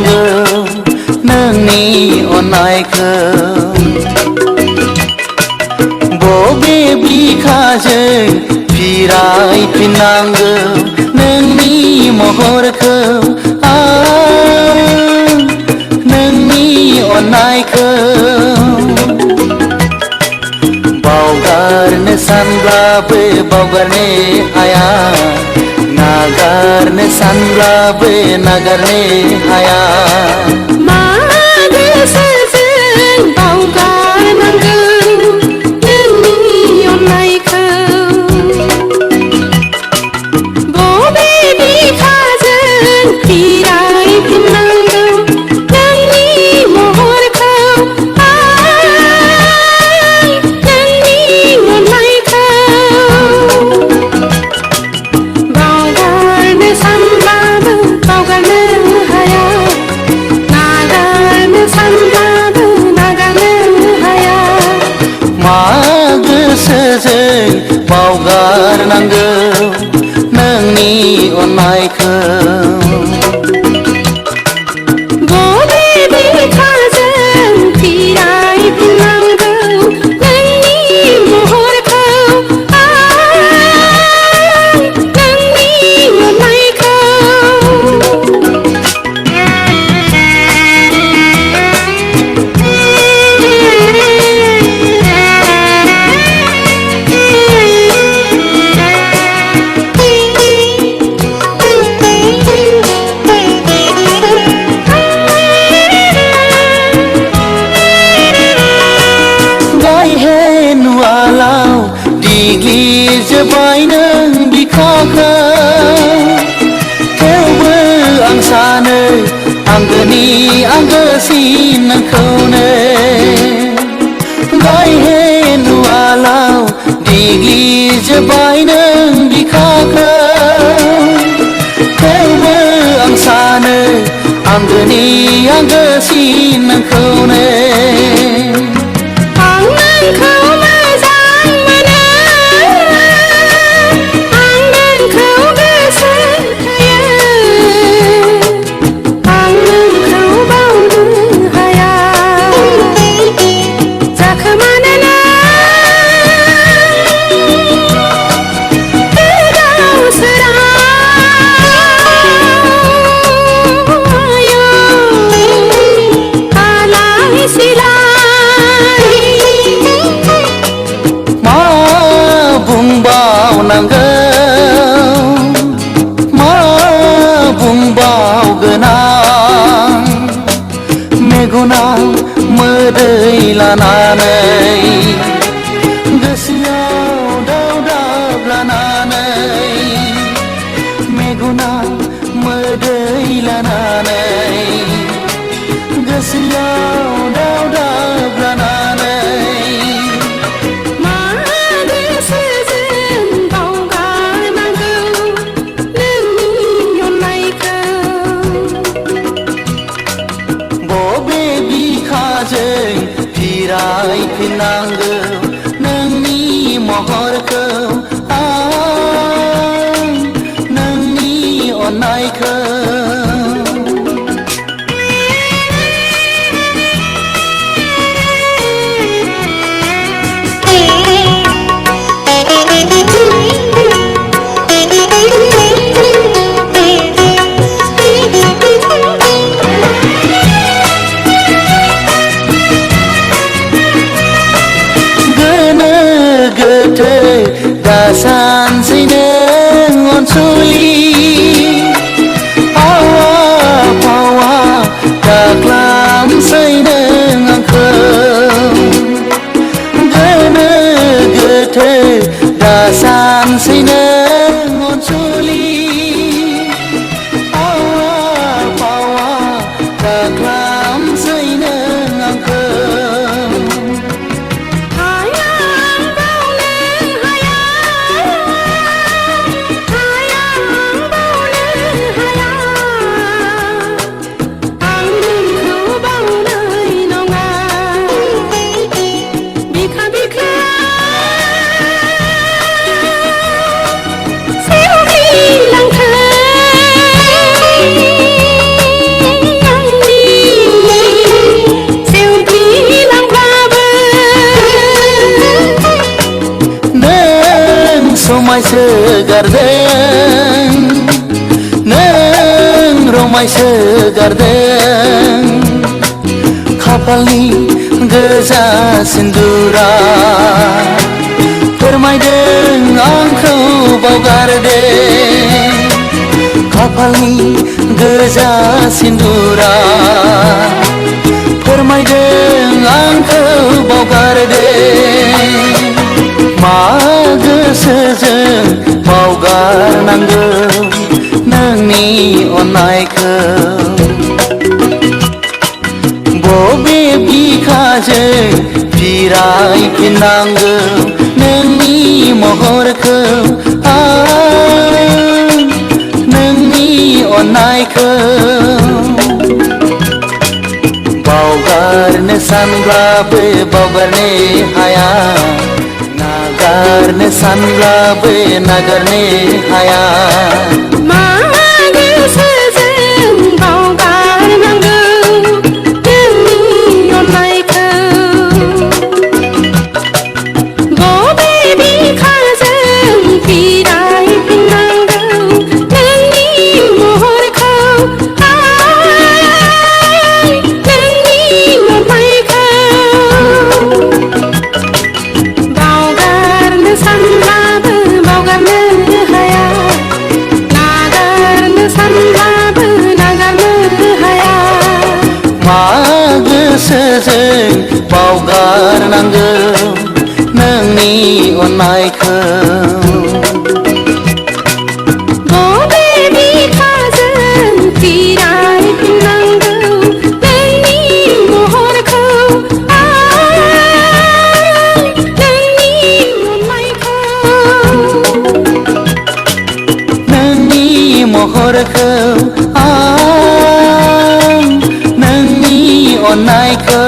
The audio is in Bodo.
फिननांगौ नोंनि अननायखौ बबे बिखाजों फिरायफिननांगौ नोंनि महरखौ नोंनि अननायखौ बावगारनो सानब्लाबो बावगारनो हाया नागारनो सानब्लाबो नागारनो हाया मा गोसोजों बावगारनांगौ नोंनि अननायखौ बबे बिखाजों फिरायफिननांगौ नोंनि महरखौ नोंनि अननायखौ बावगारनो सानब्लाबो बावगारनो हाया नागारनो सानब्लाबो नागारनो हाया मा गोसोजों बावगारनांगौ नोंनि अननायखौ बबे बिखाजों फिरायफिननांगौ नोंनि महरखौ नोंनि अननायखौ दिग्लिजोब्बाय नों बिखाखौ थेवबो आं सानो आंगोनि आंगोसिन नोंखौनो गायहेन उवालाव दिग्लिजोब्बाय नों बिखाखौ थेवबो आं सानो आंगोनि आंगोसिन नोंखौनो आं नोंखौ मोजां मोनो आं नोंखौ गोसो थोयो आं नोंखौ बावनो हाया जाखोमानोना गोदाव सोराव आलाय सिलाय मा बुंबावनांगौ मा बुंबावगोन आं मेगनाव मोदै लानानै गोसोआव दावदाब लानानै मेगनाव मोदै लानानै गोसोआव दावदाब लानानै मा गोसोजों बावगारनांगौ नोंनि अननायखौ बबे बिखाजों फिरायफिननांगौ नोंनि महरखौ नोंनि अननायखौ गोनो गोथो दासानसै नों अनसुलि आवा फावा दाख्लामसै नों आंखौ गोनो गोथो दासानसै नों अनसुलि आवा फावा दाख्लामसै नों आंखौ हाया बावनो हाया हाया बावनो हाया आं नोंखौ बावनाय नङा बिखा बिखा सिवगिलांथों गारदों नों रमायसो गारदों खाफालनि गोजा सिन्दुरा फोरमायदों आंखौ बावगारदों खाफालनि गोजा सिन्दुरा फोरमायदों आंखौ बावगारदों मा गोसोजों बावगारनांगौ नोंनि अननायखौ बबे बिखाजों फिरायफिननांगौ नोंनि महरखौ नोंनि अननायखौ बावगारनो सानब्लाबो बावगारनो हाया नागारनो सानब्लाबो नागारनो हाया मा गोसोजों बावगारनांगौ नोंनि अननायखौ बबे बिखाजों फिरायफिननांगौ नोंनि महरखौ नोंनि अननायखौ बावगारनो सानब्लाबो बावगारनो हाया नागारनो सानब्लाबो नागारनो हाया मा गोसोजों बावगारनांगौ नोंनि अननायखौ बबे बिखाजों फिरायफिननांगौ नोंनि महरखौ नोंनि अननायखौ नोंनि महरखौ नोंनि अननायखौ